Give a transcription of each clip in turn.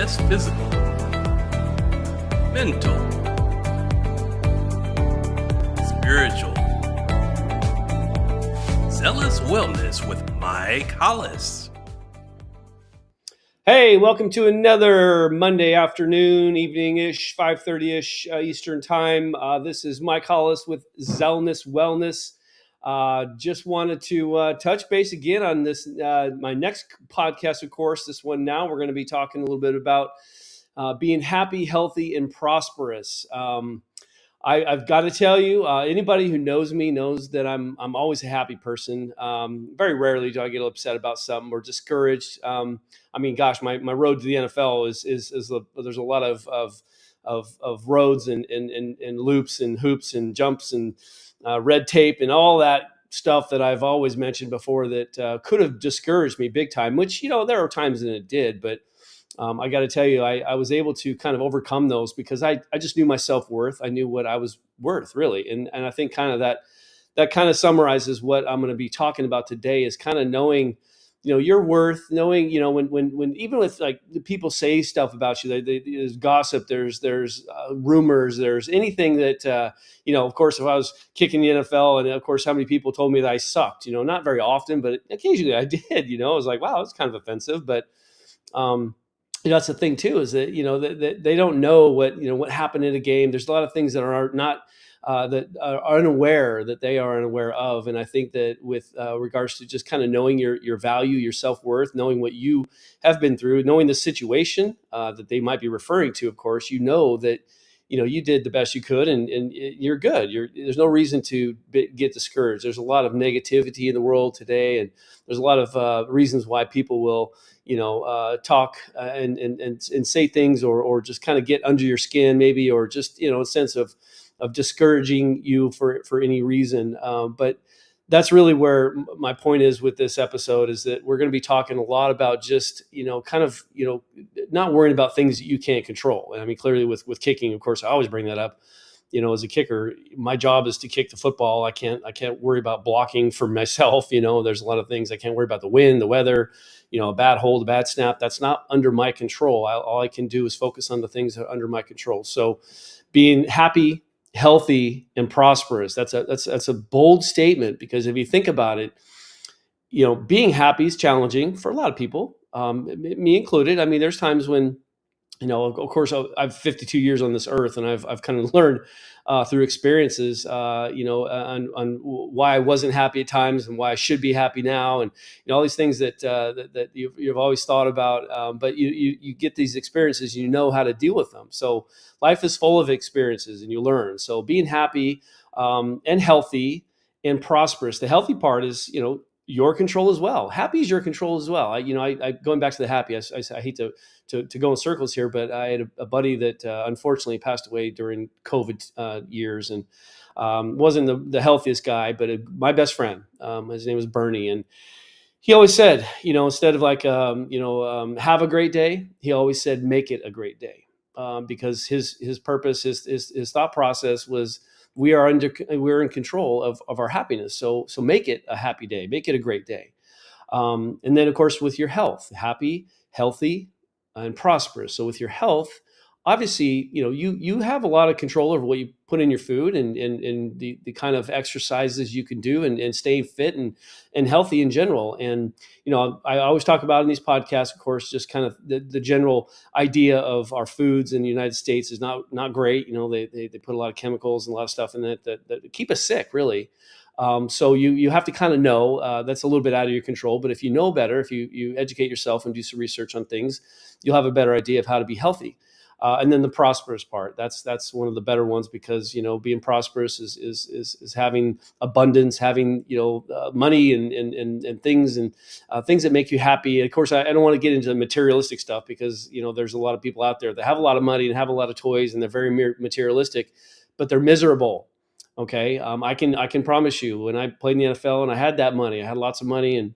best physical, mental, spiritual. Zealous Wellness with Mike Hollis. Hey, welcome to another Monday afternoon, evening-ish, 5:30-ish Eastern time. This is Mike Hollis with Zealous Wellness. Just wanted to touch base again on this, my next podcast, of course. This one now, we're going to be talking a little bit about being happy, healthy, and prosperous. I've got to tell you, anybody who knows me knows that I'm always a happy person. Very rarely do I get upset about something or discouraged. Gosh, my road to the NFL is there's a lot of roads and loops and hoops and jumps and red tape and all that stuff that I've always mentioned before that could have discouraged me big time. Which there are times that it did, but I got to tell you, I was able to kind of overcome those because I just knew my self-worth. I knew what I was worth, really. And I think kind of that kind of summarizes what I'm going to be talking about today is kind of knowing, your worth, knowing, when even with like the people say stuff about you, there's gossip, there's rumors, there's anything that, of course, if I was kicking the NFL and of course, how many people told me that I sucked, not very often, but occasionally I did, I was like, wow, that's kind of offensive. But, that's the thing too, is that that they don't know what happened in a game. There's a lot of things that are not that are unaware that they are unaware of, and I think that with regards to just kind of knowing your value, your self-worth, knowing what you have been through, knowing the situation that they might be referring to, of course, that you did the best you could, and you're good. There's no reason to get discouraged. There's a lot of negativity in the world today, and there's a lot of reasons why people will talk and say things or just kind of get under your skin maybe, or just a sense of discouraging you for any reason. But that's really where my point is with this episode, is that we're going to be talking a lot about just not worrying about things that you can't control. And I mean, clearly with kicking, of course, I always bring that up. As a kicker, my job is to kick the football. I can't worry about blocking for myself. There's a lot of things I can't worry about: the wind, the weather, a bad hold, a bad snap. That's not under my control. All I can do is focus on the things that are under my control. So being happy, healthy, and prosperous, that's a bold statement, because if you think about it, being happy is challenging for a lot of people, me included. I mean, there's times when of course, I've 52 years on this earth, and I've kind of learned through experiences, on why I wasn't happy at times and why I should be happy now, and all these things that you've always thought about. But you get these experiences, you know how to deal with them. So life is full of experiences, and you learn. So being happy and healthy and prosperous. The healthy part is your control as well. Happy is your control as well. I going back to the happy. I hate to go in circles here, but I had a buddy that unfortunately passed away during COVID years, and wasn't the healthiest guy, but my best friend. His name was Bernie, and he always said, instead of like have a great day, he always said make it a great day, because his purpose, his thought process was, we're in control of our happiness. So make it a happy day, make it a great day. And then of course with your health, happy, healthy, and prosperous. So with your health, obviously, you have a lot of control over what you put in your food, and the kind of exercises you can do, and staying fit and healthy in general. And, I always talk about in these podcasts, of course, just kind of the general idea of our foods in the United States is not great. They put a lot of chemicals and a lot of stuff in it that keep us sick, really. So you have to kind of know, that's a little bit out of your control, but if you know better, if you educate yourself and do some research on things, you'll have a better idea of how to be healthy. And then the prosperous part, that's one of the better ones, because, being prosperous is having abundance, having, money and things, and things that make you happy. And of course, I don't want to get into the materialistic stuff, because, there's a lot of people out there that have a lot of money and have a lot of toys, and they're very materialistic, but they're miserable. Okay. I can promise you, when I played in the NFL and I had that money, I had lots of money, and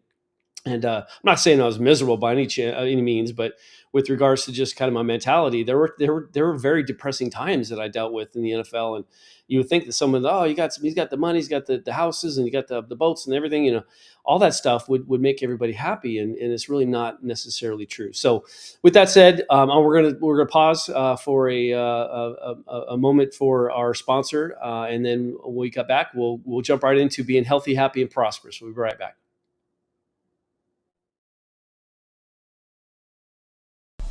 And I'm not saying I was miserable by any means, but with regards to just kind of my mentality, there were very depressing times that I dealt with in the NFL. And you would think that someone, oh, he's got the money, he's got the houses, and you got the boats and everything, all that stuff would make everybody happy, and it's really not necessarily true. So, with that said, we're gonna pause for a moment for our sponsor, and then when we got back, we'll jump right into being healthy, happy, and prosperous. We'll be right back.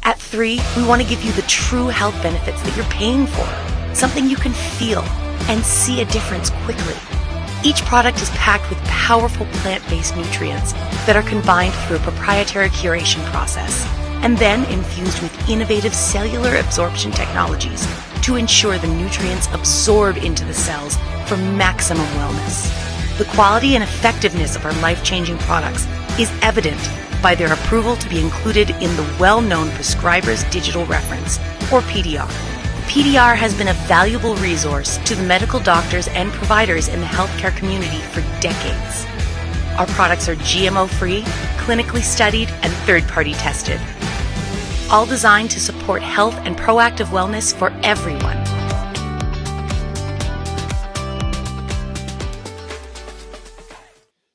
At 3, we want to give you the true health benefits that you're paying for, something you can feel and see a difference quickly. Each product is packed with powerful plant-based nutrients that are combined through a proprietary curation process and then infused with innovative cellular absorption technologies to ensure the nutrients absorb into the cells for maximum wellness. The quality and effectiveness of our life-changing products is evident by their approval to be included in the well-known Prescriber's Digital Reference, or PDR. PDR has been a valuable resource to the medical doctors and providers in the healthcare community for decades. Our products are GMO-free, clinically studied, and third-party tested, all designed to support health and proactive wellness for everyone.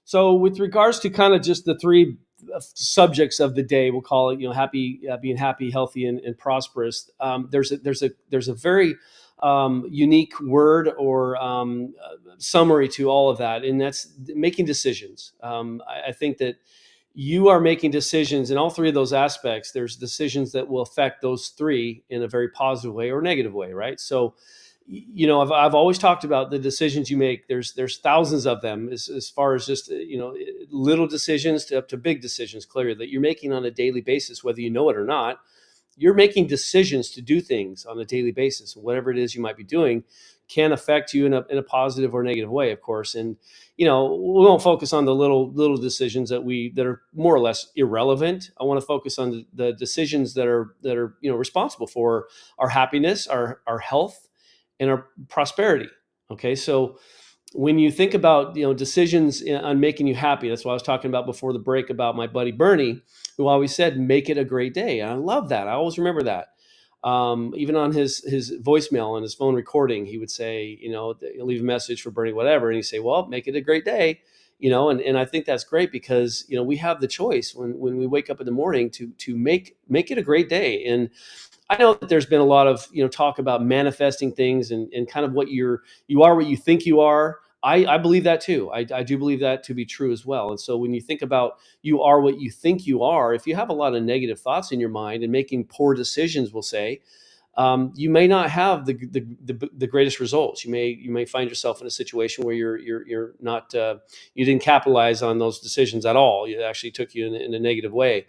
So, with regards to kind of just the three subjects of the day, we'll call it, happy, being happy, healthy, and prosperous. There's a very unique word or summary to all of that, and that's making decisions. I think that you are making decisions in all three of those aspects. There's decisions that will affect those three in a very positive way or negative way, right? So, I've always talked about the decisions you make. There's thousands of them as far as just little decisions to up to big decisions, clearly, that you're making on a daily basis, whether you know it or not. You're making decisions to do things on a daily basis, and whatever it is you might be doing can affect you in a positive or negative way, of course. And we won't focus on the little decisions that are more or less irrelevant. I want to focus on the decisions that are responsible for our happiness, our health, and our prosperity. Okay, so when you think about decisions on making you happy, that's what I was talking about before the break about my buddy Bernie, who always said, "Make it a great day." And I love that. I always remember that. Even on his voicemail and his phone recording, he would say, he'll leave a message for Bernie, whatever, and he'd say, "Well, make it a great day." And I think that's great because we have the choice when we wake up in the morning to make it a great day. And I know that there's been a lot of talk about manifesting things and kind of you are what you think you are. I believe that too. I do believe that to be true as well. And so when you think about you are what you think you are, if you have a lot of negative thoughts in your mind and making poor decisions, we'll say, you may not have the greatest results. You may find yourself in a situation where you're not you didn't capitalize on those decisions at all. It actually took you in a negative way.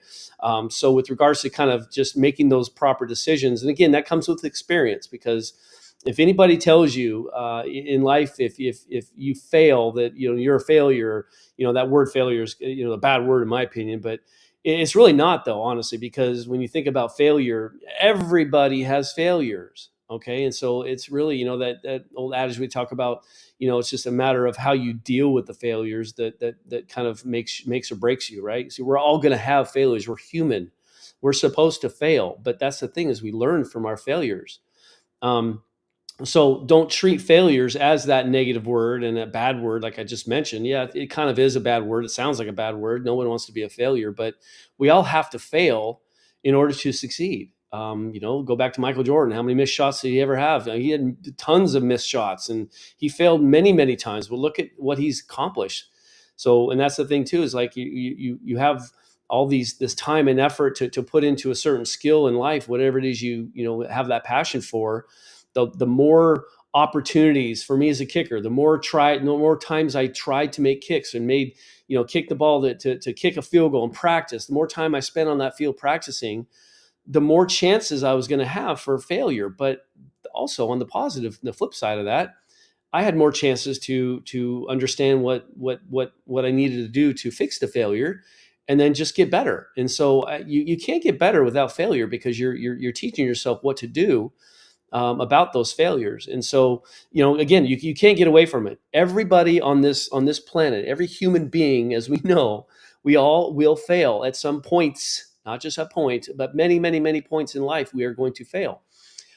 So with regards to kind of just making those proper decisions, and again, that comes with experience, because if anybody tells you in life, if you fail, that you're a failure, that word failure is a bad word in my opinion, but it's really not, though, honestly, because when you think about failure, everybody has failures. Okay, and so it's really that old adage we talk about. It's just a matter of how you deal with the failures that kind of makes or breaks you, right? So we're all going to have failures. We're human. We're supposed to fail, but that's the thing, is we learn from our failures. So don't treat failures as that negative word and a bad word, like I just mentioned. Yeah, it kind of is a bad word. It sounds like a bad word. No one wants to be a failure, but we all have to fail in order to succeed. Go back to Michael Jordan. How many missed shots did he ever have? He had tons of missed shots, and he failed many, many times. But look at what he's accomplished. So, and that's the thing too, is like you have all this time and effort to put into a certain skill in life, whatever it is you have that passion for. The more opportunities for me as a kicker, the more times I tried to make kicks and made, kick the ball to kick a field goal and practice, the more time I spent on that field practicing, the more chances I was going to have for failure. But also on the flip side of that, I had more chances to understand what I needed to do to fix the failure and then just get better. And so you can't get better without failure, because you're teaching yourself what to do about those failures. And so, again, you can't get away from it. Everybody on this planet, every human being, as we know, We all will fail at some points, not just a point, but many, many, many points in life we are going to fail.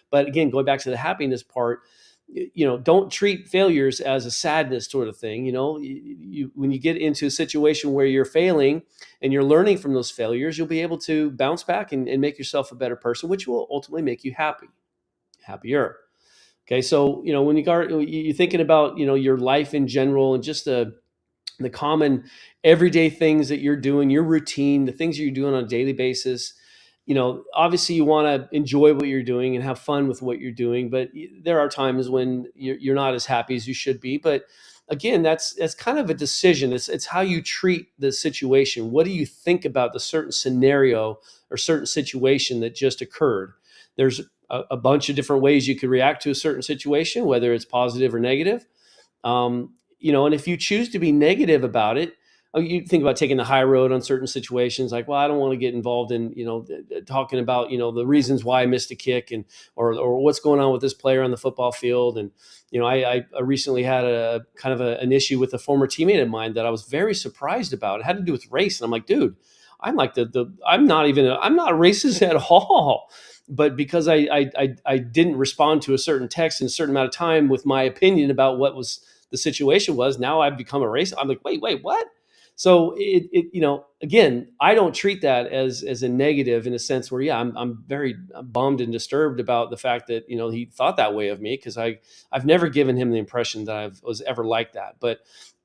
But again, going back to the happiness part, don't treat failures as a sadness sort of thing. When you get into a situation where you're failing and you're learning from those failures, you'll be able to bounce back and make yourself a better person, which will ultimately make you happier. Okay, so when you're thinking about your life in general and just the common everyday things that you're doing, your routine, the things you're doing on a daily basis. Obviously you want to enjoy what you're doing and have fun with what you're doing, but there are times when you're not as happy as you should be. But again, that's kind of a decision. It's how you treat the situation. What do you think about the certain scenario or certain situation that just occurred? There's a bunch of different ways you could react to a certain situation, whether it's positive or negative. And if you choose to be negative about it, you think about taking the high road on certain situations, like, well, I don't want to get involved in, talking about, the reasons why I missed a kick or what's going on with this player on the football field. And, I recently had a kind of an issue with a former teammate of mine that I was very surprised about. It had to do with race. And I'm like, dude, I'm like I'm not racist at all. But because I didn't respond to a certain text in a certain amount of time with my opinion about what the situation was, now I've become a racist. I'm like, wait, what? So again, I don't treat that as a negative in a sense where, yeah, I'm very bummed and disturbed about the fact that, he thought that way of me, because I've never given him the impression that I was ever like that. But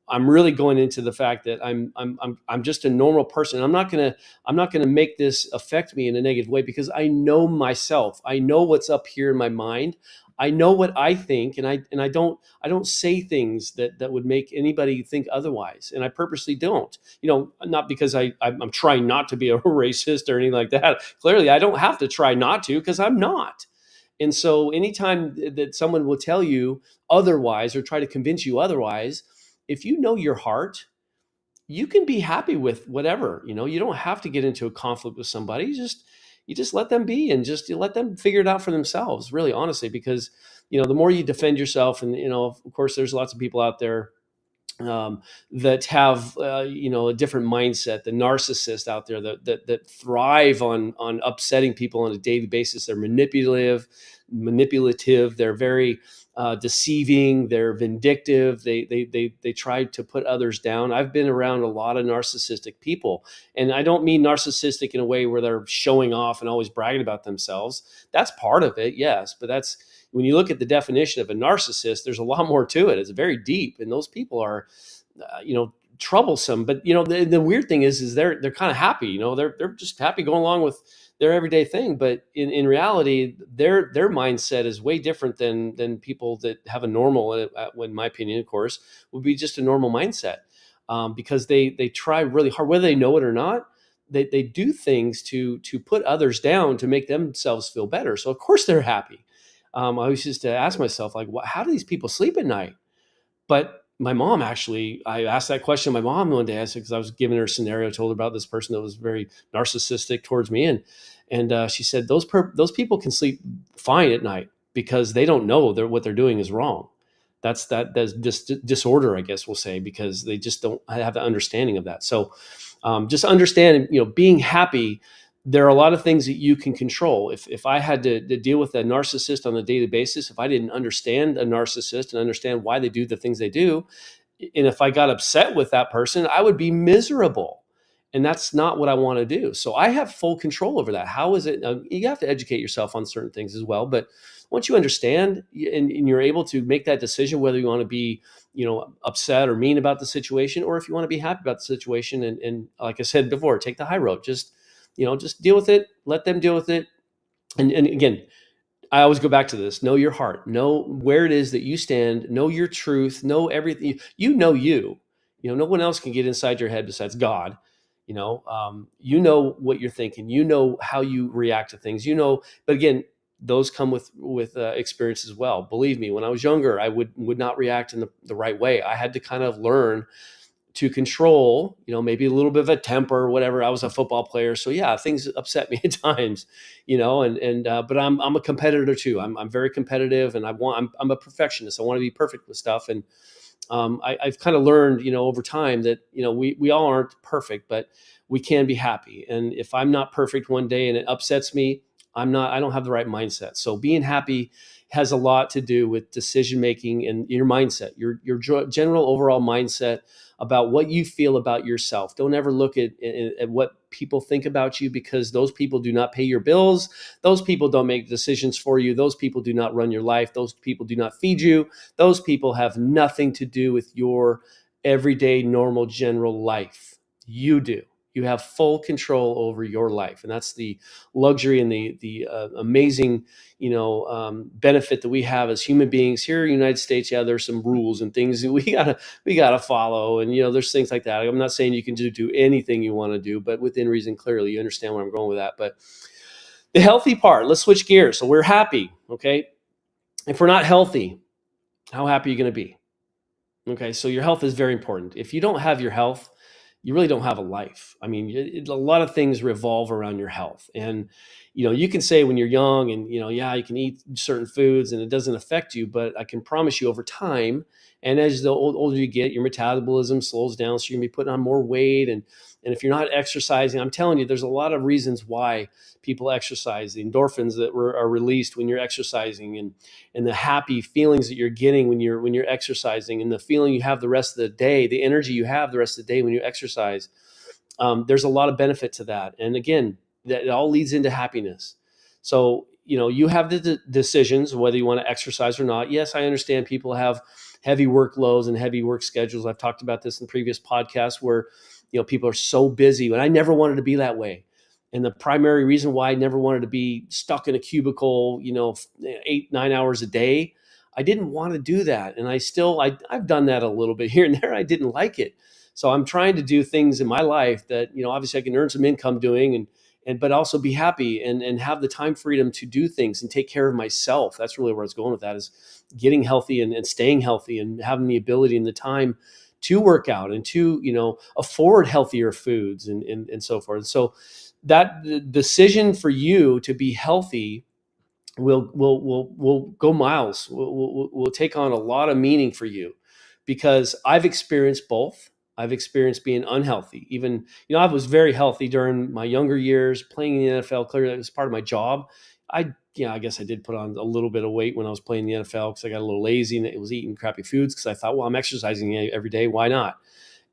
I'm really going into the fact that I'm just a normal person. I'm not gonna make this affect me in a negative way, because I know myself. I know what's up here in my mind. I know what I think, and I don't say things that would make anybody think otherwise, and I purposely don't. Not because I'm trying not to be a racist or anything like that. Clearly, I don't have to try not to, because I'm not. And so, anytime that someone will tell you otherwise or try to convince you otherwise, if you know your heart, you can be happy with whatever. You don't have to get into a conflict with somebody. You just let them be, and just you let them figure it out for themselves, really, honestly, because the more you defend yourself, and of course there's lots of people out there that have a different mindset, the narcissist out there that thrive on upsetting people on a daily basis. They're manipulative, they're very deceiving, they're vindictive, they try to put others down. I've been around a lot of narcissistic people, and I don't mean narcissistic in a way where they're showing off and always bragging about themselves. That's part of it, yes, but that's when you look at the definition of a narcissist, there's a lot more to it. It's very deep, and those people are, troublesome. But the weird thing is they're kind of happy. They're just happy going along with their everyday thing. But in reality, their mindset is way different than people that have a normal, in my opinion, of course, would be just a normal mindset, because they try really hard, whether they know it or not. They do things to put others down to make themselves feel better. So of course they're happy. I always used to ask myself, like, how do these people sleep at night? But my mom, actually, I asked that question to my mom one day. I said, because I was giving her a scenario, I told her about this person that was very narcissistic towards me. And she said, those people can sleep fine at night because they don't know what they're doing is wrong. That's disorder, I guess we'll say, because they just don't have the understanding of that. So just understand, being happy, there are a lot of things that you can control. If I had to deal with a narcissist on a daily basis, if I didn't understand a narcissist and understand why they do the things they do, and if I got upset with that person, I would be miserable. And that's not what I want to do. So I have full control over that. How is it? You have to educate yourself on certain things as well. But once you understand and you're able to make that decision, whether you want to be, upset or mean about the situation, or if you want to be happy about the situation, and like I said before, take the high road. Just deal with it. Let them deal with it. And again, I always go back to this. Know your heart. Know where it is that you stand. Know your truth. Know everything. You. No one else can get inside your head besides God. You know what you're thinking. You know how you react to things. But again, those come with experience as well. Believe me, when I was younger, I would not react in the right way. I had to kind of learn to control, maybe a little bit of a temper or whatever. I was a football player. So yeah, things upset me at times, but I'm a competitor too. I'm very competitive, and I'm a perfectionist. I want to be perfect with stuff. And, I've kind of learned, over time that, we all aren't perfect, but we can be happy. And if I'm not perfect one day and it upsets me, I don't have the right mindset. So being happy has a lot to do with decision making and your mindset, your general overall mindset about what you feel about yourself. Don't ever look at what people think about you, because those people do not pay your bills. Those people don't make decisions for you. Those people do not run your life. Those people do not feed you. Those people have nothing to do with your everyday, normal, general life. You do. You have full control over your life, and that's the luxury and the amazing, benefit that we have as human beings here in the United States. Yeah, there's some rules and things that we gotta follow, and there's things like that. I'm not saying you can do anything you want to do, but within reason. Clearly, you understand where I'm going with that. But the healthy part. Let's switch gears. So we're happy, okay? If we're not healthy, how happy are you going to be? Okay, so your health is very important. If you don't have your health, you really don't have a life. I mean, a lot of things revolve around your health. And, you can say when you're young and, yeah, you can eat certain foods and it doesn't affect you, but I can promise you over time, and as the older you get, your metabolism slows down. So you're going to be putting on more weight. And if you're not exercising, I'm telling you, there's a lot of reasons why people exercise. The endorphins that are released when you're exercising, and the happy feelings that you're getting when you're exercising, and the feeling you have the rest of the day, the energy you have the rest of the day when you exercise. There's a lot of benefit to that. And again, that it all leads into happiness. So, you have the decisions whether you want to exercise or not. Yes, I understand people have heavy workloads and heavy work schedules. I've talked about this in previous podcasts where, people are so busy, and I never wanted to be that way. And the primary reason why I never wanted to be stuck in a cubicle, 8-9 hours a day, I didn't want to do that. And I've done that a little bit here and there. I didn't like it. So I'm trying to do things in my life that, obviously I can earn some income doing, but also be happy and have the time freedom to do things and take care of myself. That's really where I was going with that, is getting healthy and staying healthy and having the ability and the time to work out and to, afford healthier foods and so forth. So that decision for you to be healthy will go miles. Will take on a lot of meaning for you, because I've experienced both. I've experienced being unhealthy. Even, I was very healthy during my younger years playing in the NFL. Clearly, that was part of my job. I guess I did put on a little bit of weight when I was playing the NFL because I got a little lazy and it was eating crappy foods, because I thought, well, I'm exercising every day. Why not?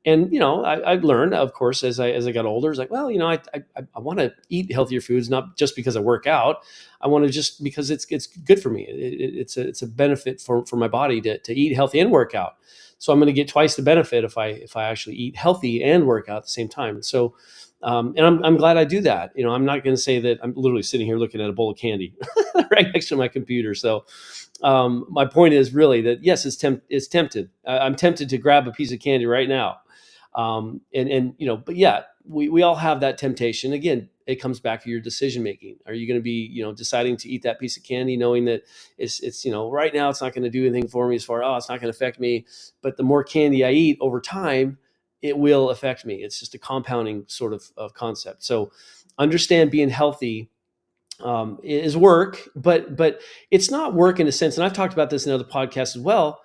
And, I learned, of course, as I got older, it's like, well, I want to eat healthier foods, not just because I work out. I want to just because it's good for me. It's a benefit for my body to eat healthy and work out. So I'm going to get twice the benefit if I actually eat healthy and work out at the same time. So, and I'm glad I do that. I'm not going to say that I'm literally sitting here looking at a bowl of candy right next to my computer. So, my point is really that yes, it's tempted. I'm tempted to grab a piece of candy right now. But yeah, we all have that temptation. Again, it comes back to your decision making. Are you going to be, deciding to eat that piece of candy, knowing that it's right now it's not going to do anything for me as far, it's not going to affect me. But the more candy I eat over time, it will affect me. It's just a compounding sort of concept. So understand being healthy is work, but it's not work in a sense. And I've talked about this in other podcasts as well,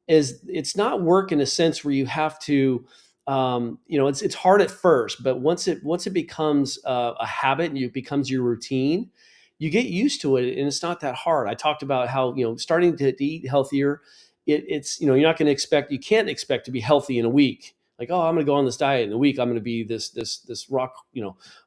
is it's not work in a sense where you have to, it's hard at first, but once it becomes a habit and it becomes your routine, you get used to it, and it's not that hard. I talked about how, starting to eat healthier, it's, you can't expect to be healthy in a week. Like, oh, I'm going to go on this diet in a week. I'm going to be this rock,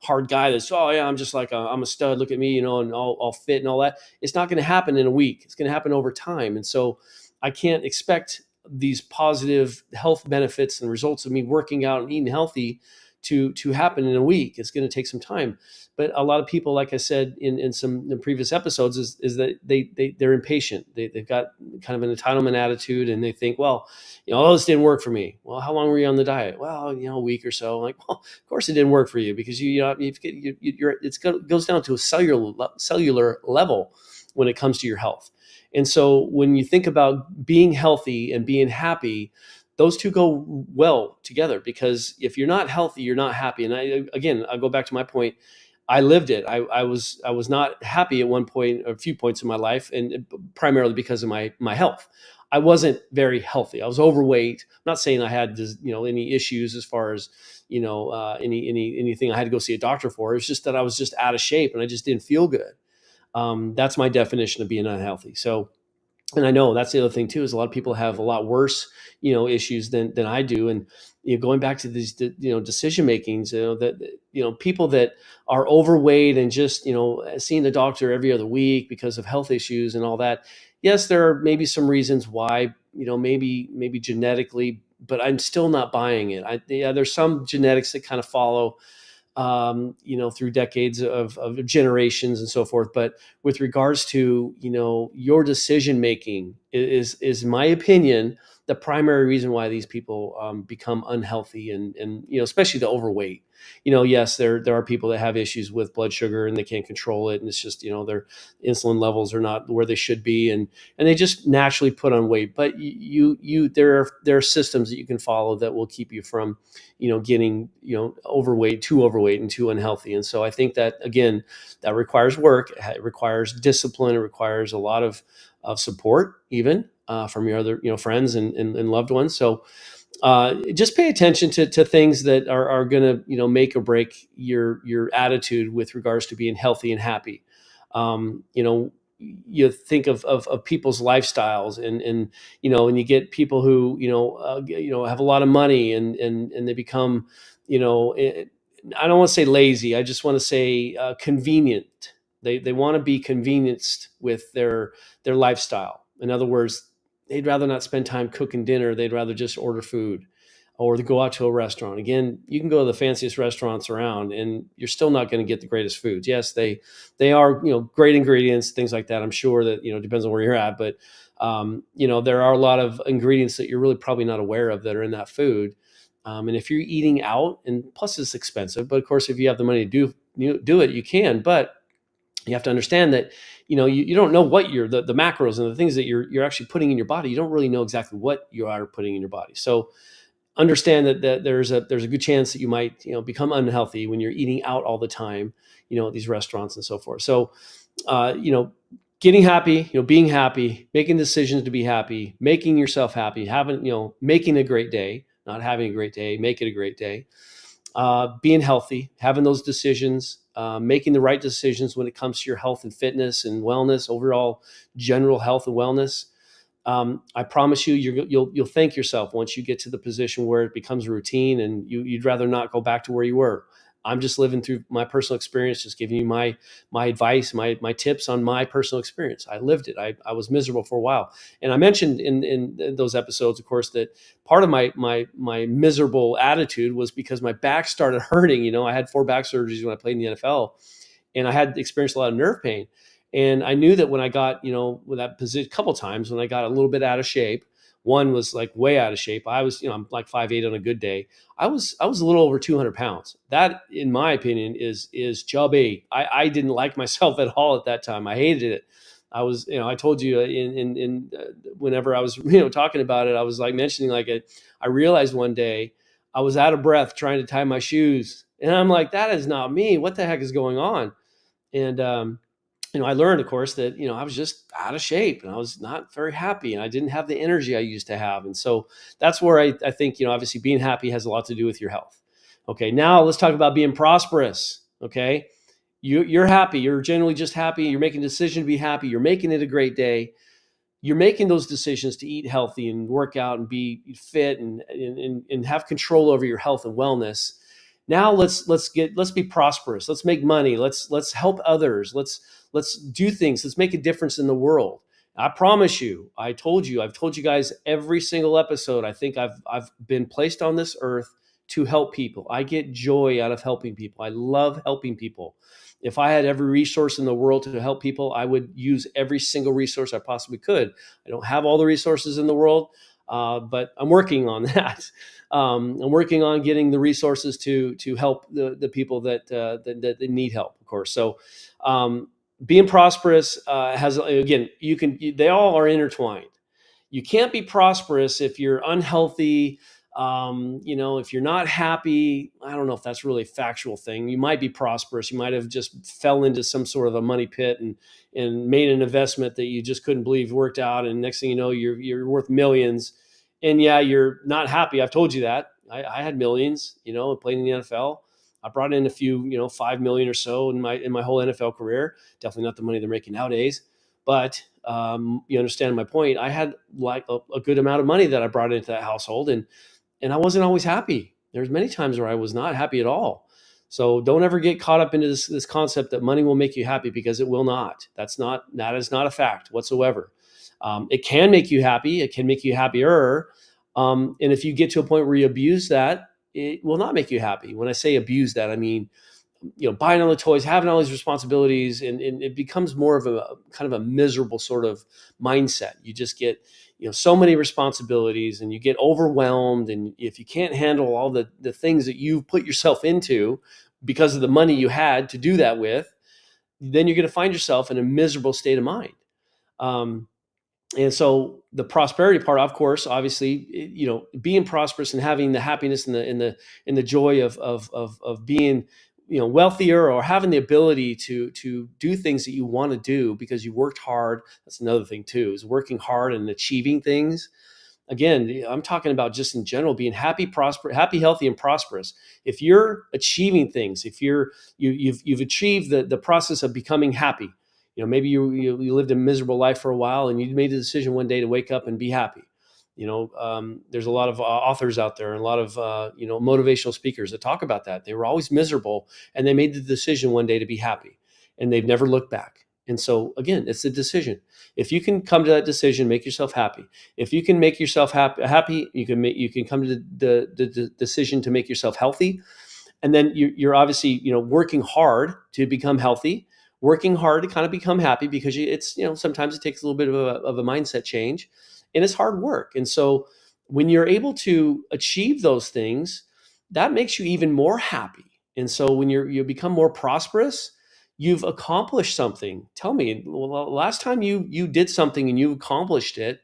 hard guy that's, oh yeah, I'm just like, I'm a stud. Look at me, and all fit and all that. It's not going to happen in a week. It's going to happen over time. And so I can't expect these positive health benefits and results of me working out and eating healthy to happen in a week. It's going to take some time. But a lot of people, like I said in some previous episodes, is that they're impatient. They've got kind of an entitlement attitude, and they think, well, this didn't work for me. Well, how long were you on the diet? Well, a week or so. Like, well, of course it didn't work for you, because it goes down to a cellular level when it comes to your health. And so when you think about being healthy and being happy, those two go well together, because if you're not healthy, you're not happy. And I'll go back to my point. I lived it. I was not happy at one point, or a few points in my life, and primarily because of my health. I wasn't very healthy. I was overweight. I'm not saying I had any issues as far as anything I had to go see a doctor for. It's just that I was just out of shape and I just didn't feel good. That's my definition of being unhealthy. So, and I know that's the other thing too, is a lot of people have a lot worse, issues than I do. And, going back to these, decision makings, that, people that are overweight and just, seeing the doctor every other week because of health issues and all that. Yes, there are maybe some reasons why, maybe genetically, but I'm still not buying it. There's some genetics that kind of follow, through decades of generations and so forth. But with regards to, your decision making is my opinion, the primary reason why these people become unhealthy and especially the overweight. Yes, there are people that have issues with blood sugar and they can't control it. And it's just, their insulin levels are not where they should be. And they just naturally put on weight. But there are systems that you can follow that will keep you from, getting, too overweight and too unhealthy. And so I think that, again, that requires work. It requires discipline. It requires a lot of support, even from your other, friends and loved ones. So just pay attention to things that are going to, make or break your attitude with regards to being healthy and happy. You think of people's lifestyles and you get people who, have a lot of money and they become, I don't want to say lazy. I just want to say convenient. They want to be convenienced with their lifestyle. In other words, they'd rather not spend time cooking dinner. They'd rather just order food or go out to a restaurant. Again, you can go to the fanciest restaurants around and you're still not going to get the greatest foods. Yes, they are, great ingredients, things like that. I'm sure that, depends on where you're at, but there are a lot of ingredients that you're really probably not aware of that are in that food. And if you're eating out, and plus it's expensive, but of course, if you have the money to do it, you can, but you have to understand that, you don't know what the macros and the things that you're actually putting in your body. You don't really know exactly what you are putting in your body. So understand that there's a good chance that you might, become unhealthy when you're eating out all the time, at these restaurants and so forth. So, getting happy, being happy, making decisions to be happy, making yourself happy, making a great day, not having a great day, make it a great day. Being healthy, having those decisions, making the right decisions when it comes to your health and fitness and wellness, overall general health and wellness. I promise you'll thank yourself once you get to the position where it becomes routine and you'd rather not go back to where you were. I'm just living through my personal experience, just giving you my advice, my tips on my personal experience. I lived it. I was miserable for a while. And I mentioned in those episodes, of course, that part of my miserable attitude was because my back started hurting. I had 4 back surgeries when I played in the NFL and I had experienced a lot of nerve pain. And I knew that when I got, with that position, a couple of times when I got a little bit out of shape, one was like way out of shape. I was, I'm like 5'8" on a good day. I was a little over 200 pounds. That, in my opinion, is chubby. I didn't like myself at all at that time. I hated it. I was, I told you whenever I was, talking about it, I was like mentioning I realized one day I was out of breath trying to tie my shoes. And I'm like, that is not me. What the heck is going on? And, I learned, of course, that, I was just out of shape and I was not very happy and I didn't have the energy I used to have. And so that's where I think, obviously being happy has a lot to do with your health. Okay. Now let's talk about being prosperous. Okay. You're happy. You're generally just happy. You're making a decision to be happy. You're making it a great day. You're making those decisions to eat healthy and work out and be fit and have control over your health and wellness. Now let's be prosperous. Let's make money. Let's help others. Let's do things. Let's make a difference in the world. I promise you, I've told you guys every single episode. I think I've been placed on this earth to help people. I get joy out of helping people. I love helping people. If I had every resource in the world to help people, I would use every single resource I possibly could. I don't have all the resources in the world, but I'm working on that. I'm working on getting the resources to help the people that need help, of course. So being prosperous has, again, they all are intertwined. You can't be prosperous if you're unhealthy, If you're not happy, I don't know if that's really a factual thing. You might be prosperous. You might have just fell into some sort of a money pit and made an investment that you just couldn't believe worked out. And next thing you know, you're worth millions. And yeah, you're not happy. I've told you that. I had millions, played in the NFL. I brought in a few, 5 million or so in my whole NFL career. Definitely not the money they're making nowadays, but you understand my point. I had like a good amount of money that I brought into that household, and I wasn't always happy. There's many times where I was not happy at all. So don't ever get caught up into this concept that money will make you happy, because it will not. That is not a fact whatsoever. It can make you happy. It can make you happier. And if you get to a point where you abuse that, it will not make you happy. When I say abuse that, I mean, buying all the toys, having all these responsibilities, and it becomes more of a kind of a miserable sort of mindset. You just get, so many responsibilities, and you get overwhelmed. And if you can't handle all the things that you've put yourself into because of the money you had to do that with, then you're going to find yourself in a miserable state of mind. And so the prosperity part, of course, obviously, being prosperous and having the happiness and the joy of being, wealthier, or having the ability to do things that you want to do because you worked hard. That's another thing too, is working hard and achieving things. Again, I'm talking about just in general being happy, healthy, and prosperous. If you're achieving things, if you've achieved the process of becoming happy. Maybe you lived a miserable life for a while, and you made the decision one day to wake up and be happy. There's a lot of authors out there, and a lot of motivational speakers that talk about that. They were always miserable, and they made the decision one day to be happy, and they've never looked back. And so again, it's a decision. If you can come to that decision, make yourself happy. If you can make yourself happy, you can come to the decision to make yourself healthy. And then you're obviously, working hard to become healthy, working hard to kind of become happy, because it's, sometimes it takes a little bit of a mindset change, and it's hard work. And so when you're able to achieve those things, that makes you even more happy. And so when you become more prosperous, you've accomplished something. Tell me, last time you did something and you accomplished it,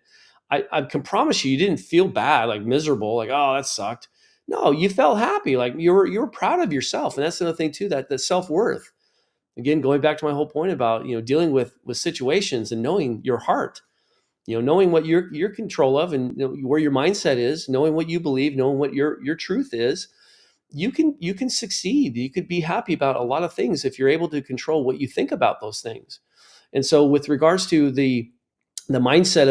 I can promise you didn't feel bad, like miserable, like, oh, that sucked. No, you felt happy, like you were proud of yourself. And that's another thing too, that the self-worth. Again, going back to my whole point about, dealing with situations and knowing your heart, knowing what you're control of, and where your mindset is, knowing what you believe, knowing what your truth is, you can succeed. You could be happy about a lot of things if you're able to control what you think about those things. And so with regards to the mindset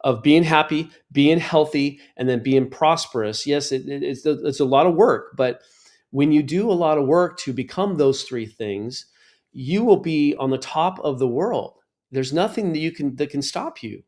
of being happy, being healthy, and then being prosperous, yes, it's a lot of work. But when you do a lot of work to become those three things, you will be on the top of the world. There's nothing that can stop you.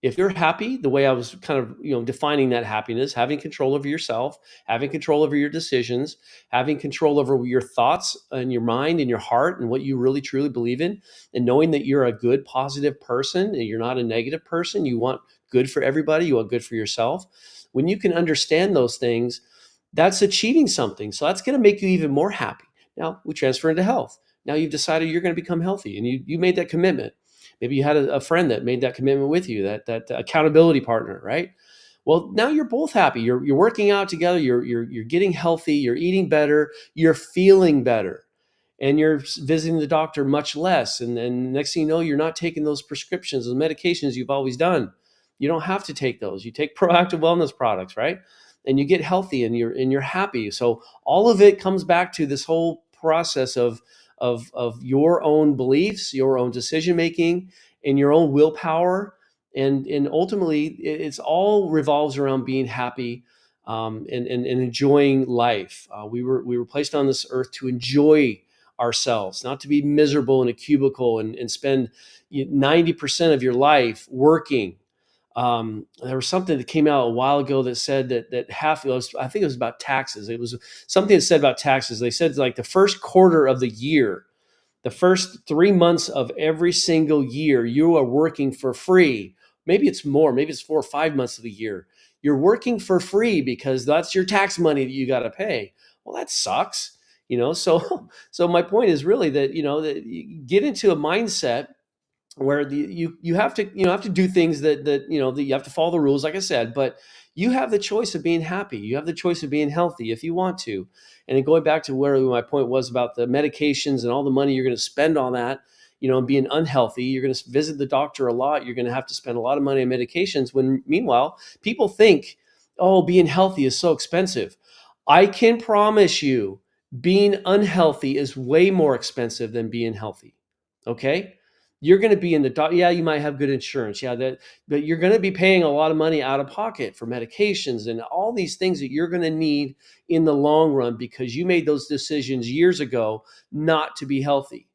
If you're happy, the way I was kind of, defining that happiness, having control over yourself, having control over your decisions, having control over your thoughts and your mind and your heart and what you really truly believe in, and knowing that you're a good, positive person and you're not a negative person. You want good for everybody. You want good for yourself. When you can understand those things, that's achieving something. So that's going to make you even more happy. Now we transfer into health. Now you've decided you're going to become healthy, and you made that commitment. Maybe you had a friend that made that commitment with you, that accountability partner, right? Well, now you're both happy. You're working out together. You're getting healthy. You're eating better. You're feeling better, and you're visiting the doctor much less. And next thing you know, you're not taking those prescriptions, those medications you've always done. You don't have to take those. You take proactive wellness products, right? And you get healthy, and you're happy. So all of it comes back to this whole process of your own beliefs, your own decision making, and your own willpower, and ultimately it's all revolves around being happy, and enjoying life. We were placed on this earth to enjoy ourselves, not to be miserable in a cubicle and spend 90% of your life working. There was something that came out a while ago that said that half of those, I think it was about taxes. It was something that said about taxes. They said like the first quarter of the year, the first 3 months of every single year, you are working for free. Maybe it's more, maybe it's 4 or 5 months of the year. You're working for free because that's your tax money that you got to pay. Well, that sucks, so my point is really that, that you get into a mindset where you have to do things that you have to follow the rules, like I said, but you have the choice of being happy. You have the choice of being healthy if you want to. And then going back to where my point was about the medications and all the money you're going to spend on that, and being unhealthy, you're going to visit the doctor a lot. You're going to have to spend a lot of money on medications. When meanwhile, people think, oh, being healthy is so expensive. I can promise you, being unhealthy is way more expensive than being healthy. Okay. You're going to be in the doc. Yeah, you might have good insurance. Yeah, but you're going to be paying a lot of money out of pocket for medications and all these things that you're going to need in the long run because you made those decisions years ago not to be healthy.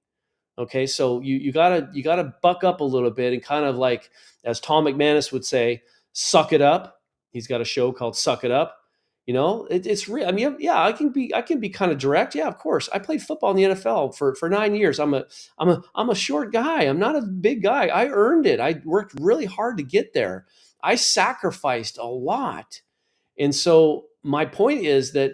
Okay, so you gotta buck up a little bit and kind of, like, as Tom McManus would say, suck it up. He's got a show called Suck It Up. It's real. I mean, yeah, I can be kind of direct. Yeah, of course. I played football in the NFL for 9 years. I'm a short guy. I'm not a big guy. I earned it. I worked really hard to get there. I sacrificed a lot. And so my point is that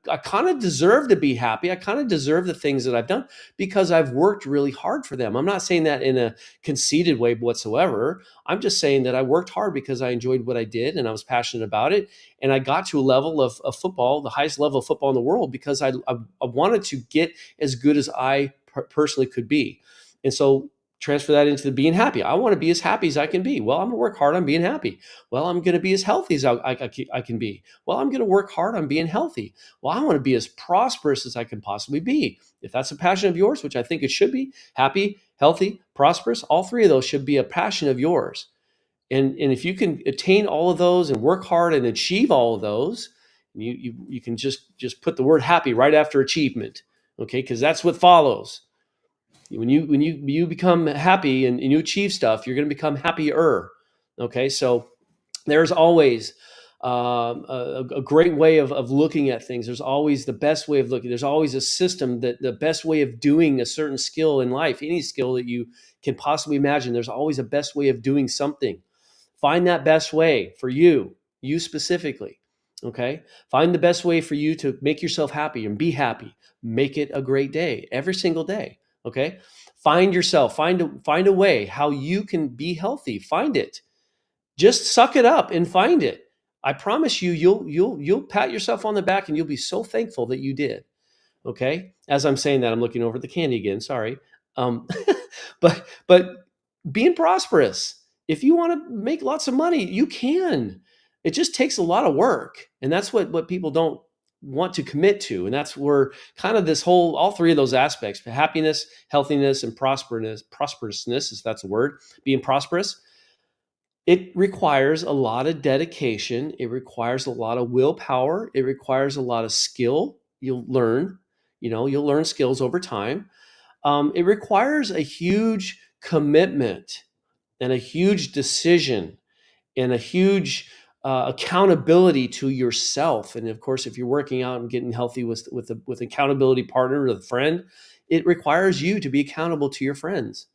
I kind of deserve to be happy. I kind of deserve the things that I've done because I've worked really hard for them. I'm not saying that in a conceited way whatsoever. I'm just saying that I worked hard because I enjoyed what I did and I was passionate about it. And I got to a level of football, the highest level of football in the world, because I wanted to get as good as I personally could be. And so transfer that into the being happy. I want to be as happy as I can be. Well, I'm going to work hard on being happy. Well, I'm going to be as healthy as I can be. Well, I'm going to work hard on being healthy. Well, I want to be as prosperous as I can possibly be. If that's a passion of yours, which I think it should be, happy, healthy, prosperous, all three of those should be a passion of yours. And if you can attain all of those and work hard and achieve all of those, you can just put the word happy right after achievement, okay? Because that's what follows. When you become happy and you achieve stuff, you're going to become happier. Okay, so there's always a great way of looking at things. There's always the best way of looking. There's always a system, that the best way of doing a certain skill in life, any skill that you can possibly imagine. There's always a best way of doing something. Find that best way for you specifically. Okay, find the best way for you to make yourself happy and be happy. Make it a great day every single day. Okay, find yourself, find a way how you can be healthy. Find it. Just suck it up and find it. I promise you, you'll pat yourself on the back and you'll be so thankful that you did. Okay. As I'm saying that, I'm looking over at the candy again. Sorry. Um, but being prosperous. If you want to make lots of money, you can. It just takes a lot of work, and that's what people don't want to commit to. And that's where kind of this whole, all three of those aspects: happiness, healthiness, and prosperousness, if that's a word, being prosperous. It requires a lot of dedication. It requires a lot of willpower. It requires a lot of skill. You'll learn skills over time. It requires a huge commitment and a huge decision and a huge accountability to yourself. And of course, if you're working out and getting healthy with accountability partner or a friend, it requires you to be accountable to your friends.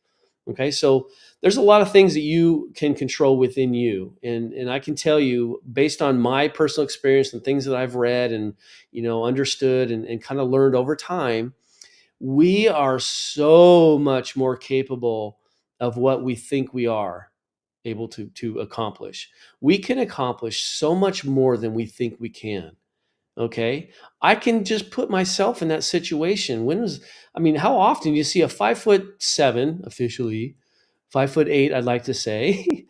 Okay, so there's a lot of things that you can control within you, and I can tell you, based on my personal experience and things that I've read and understood and kind of learned over time, we are so much more capable of what we think we are able to accomplish. We can accomplish so much more than we think we can. Okay. I can just put myself in that situation. How often do you see a 5'7" officially, 5'8", I'd like to say.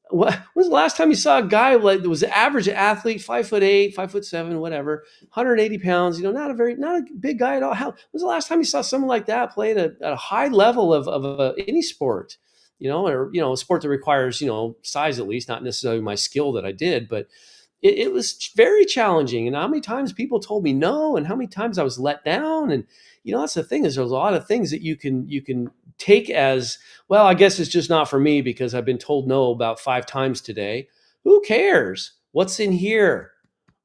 When was the last time you saw a guy that was an average athlete, 5'8", 5'7", whatever, 180 pounds, not a big guy at all. When was the last time you saw someone like that play at a high level of any sport, or a sport that requires, size, at least, not necessarily my skill that I did, but it was very challenging. And how many times people told me no, and how many times I was let down. And that's the thing, is there's a lot of things that you can take as, well, I guess it's just not for me because I've been told no about 5 times today. Who cares? What's in here?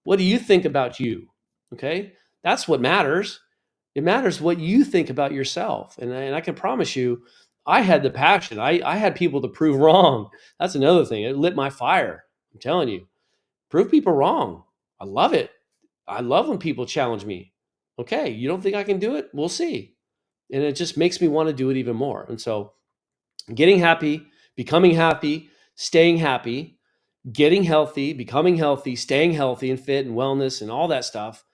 What do you think about you? Okay, that's what matters. It matters what you think about yourself. And I can promise you, I had the passion. I had people to prove wrong. That's another thing. It lit my fire. I'm telling you. Prove people wrong. I love it. I love when people challenge me. Okay, you don't think I can do it? We'll see. And it just makes me want to do it even more. And so Getting happy, becoming happy, staying happy, getting healthy, becoming healthy, staying healthy and fit and wellness and all that stuff,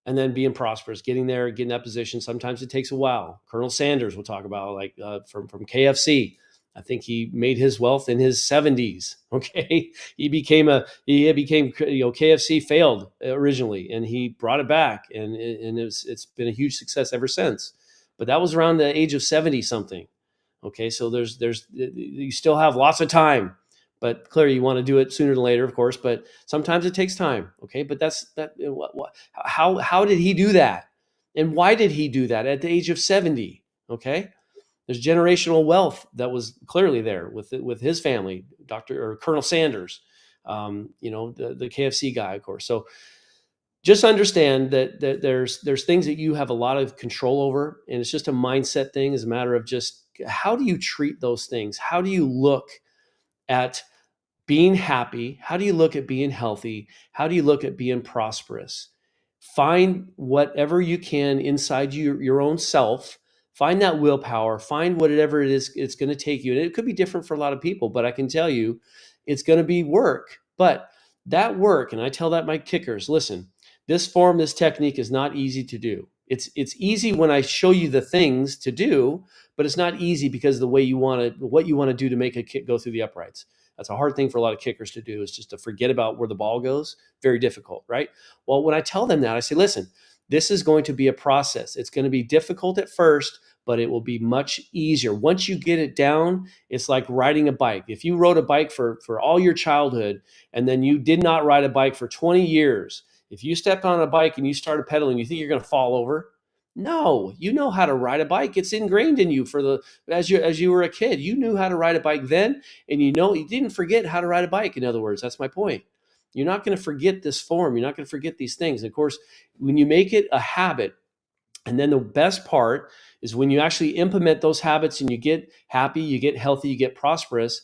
and then being prosperous, getting there, getting that position. Sometimes it takes a while. Colonel Sanders, we'll talk about, like from KFC. I think he made his wealth in his 70s. Okay, he became KFC failed originally, and he brought it back, and it's been a huge success ever since. But that was around the age of 70 something. Okay, so there's you still have lots of time, but clearly you want to do it sooner than later, of course. But sometimes it takes time. Okay, but that's that. How did he do that, and why did he do that at the age of 70? Okay, there's generational wealth that was clearly there with his family, Dr. or Colonel Sanders, the KFC guy, of course. So just understand that there's things that you have a lot of control over, and it's just a mindset thing. It's a matter of just how do you treat those things? How do you look at being happy? How do you look at being healthy? How do you look at being prosperous? Find whatever you can inside your own self. Find that willpower. Find whatever it is it's going to take you. And it could be different for a lot of people, but I can tell you it's going to be work. But that work, and I tell that my kickers, listen, this technique is not easy to do. It's easy when I show you the things to do, but it's not easy because the way what you want to do to make a kick go through the uprights. That's a hard thing for a lot of kickers to do, is just to forget about where the ball goes. Very difficult, right? Well, when I tell them that, I say, listen, this is going to be a process. It's going to be difficult at first, but it will be much easier. Once you get it down, it's like riding a bike. If you rode a bike for all your childhood, and then you did not ride a bike for 20 years, if you stepped on a bike and you started pedaling, you think you're going to fall over? No, you know how to ride a bike. It's ingrained in you as you were a kid. You knew how to ride a bike then, and you didn't forget how to ride a bike. In other words, that's my point. You're not going to forget this form. You're not going to forget these things. And of course, when you make it a habit, and then the best part is when you actually implement those habits and you get happy, you get healthy, you get prosperous.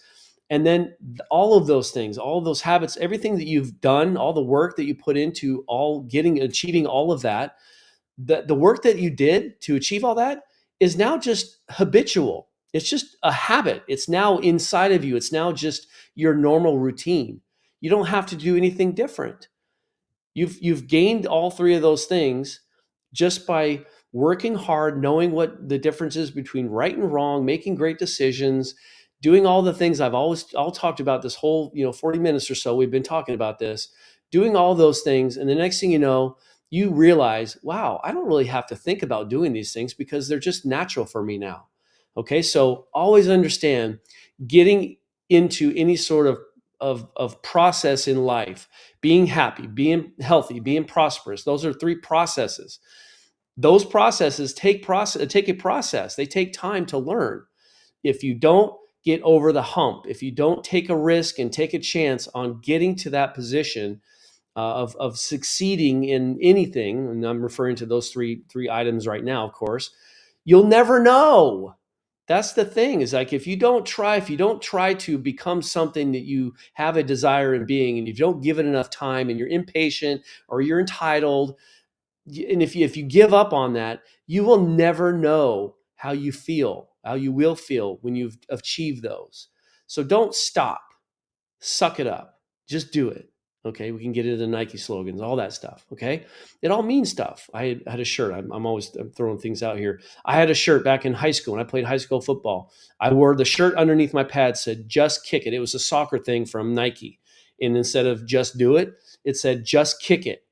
And then all of those things, all of those habits, everything that you've done, all the work that you put into achieving all of that, the work that you did to achieve all that is now just habitual. It's just a habit. It's now inside of you. It's now just your normal routine. You don't have to do anything different. You've gained all three of those things just by working hard, knowing what the difference is between right and wrong, making great decisions, doing all the things I'll talked about this whole 40 minutes or so. We've been talking about this, doing all those things, and the next thing you know, you realize, wow, I don't really have to think about doing these things because they're just natural for me now. Okay, so always understand, getting into any sort of process in life, being happy, being healthy, being prosperous. Those are three processes. Those processes take a process. They take time to learn. If you don't get over the hump, if you don't take a risk and take a chance on getting to that position of succeeding in anything, and I'm referring to those three items right now, of course, you'll never know. That's the thing, is like, if you don't try to become something that you have a desire in being, and you don't give it enough time, and you're impatient or you're entitled, and if you give up on that, you will never know how you will feel when you've achieved those. So don't stop. Suck it up. Just do it. Okay, we can get into the Nike slogans, all that stuff. Okay, it all means stuff. I had a shirt. I'm throwing things out here. I had a shirt back in high school when I played high school football. I wore the shirt underneath my pads said "Just Kick It." It was a soccer thing from Nike, and instead of "Just Do It," it said "Just Kick It."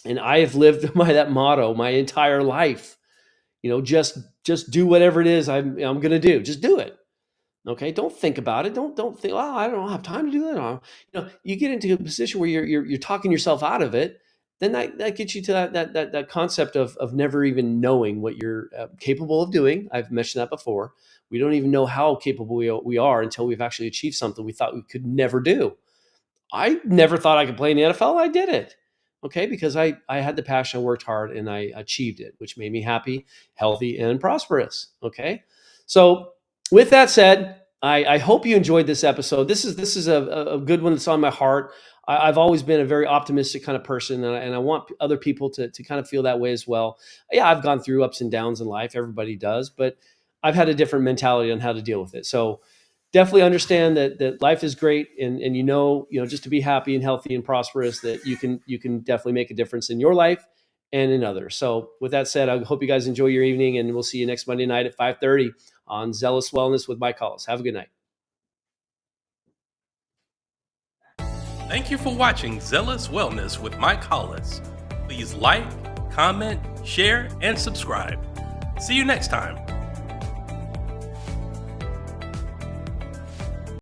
And I have lived by that motto my entire life. Just do whatever it is I'm going to do. Just do it. Okay, don't think about it. Don't think, oh, I don't have time to do that. You get into a position where you're talking yourself out of it. Then that gets you to that concept of never even knowing what you're capable of doing. I've mentioned that before. We don't even know how capable we are until we've actually achieved something we thought we could never do. I never thought I could play in the NFL. I did it. Okay, because I had the passion, I worked hard, and I achieved it, which made me happy, healthy, and prosperous. Okay, so with that said, I hope you enjoyed this episode. This is a good one that's on my heart. I've always been a very optimistic kind of person, and I want other people to kind of feel that way as well. Yeah, I've gone through ups and downs in life. Everybody does, but I've had a different mentality on how to deal with it. So definitely understand that life is great, and just to be happy and healthy and prosperous, that you can definitely make a difference in your life and in others. So with that said, I hope you guys enjoy your evening, and we'll see you next Monday night at 5:30 on Zealous Wellness with Mike Hollis. Have a good night. Thank you for watching Zealous Wellness with Mike Hollis. Please like, comment, share, and subscribe. See you next time.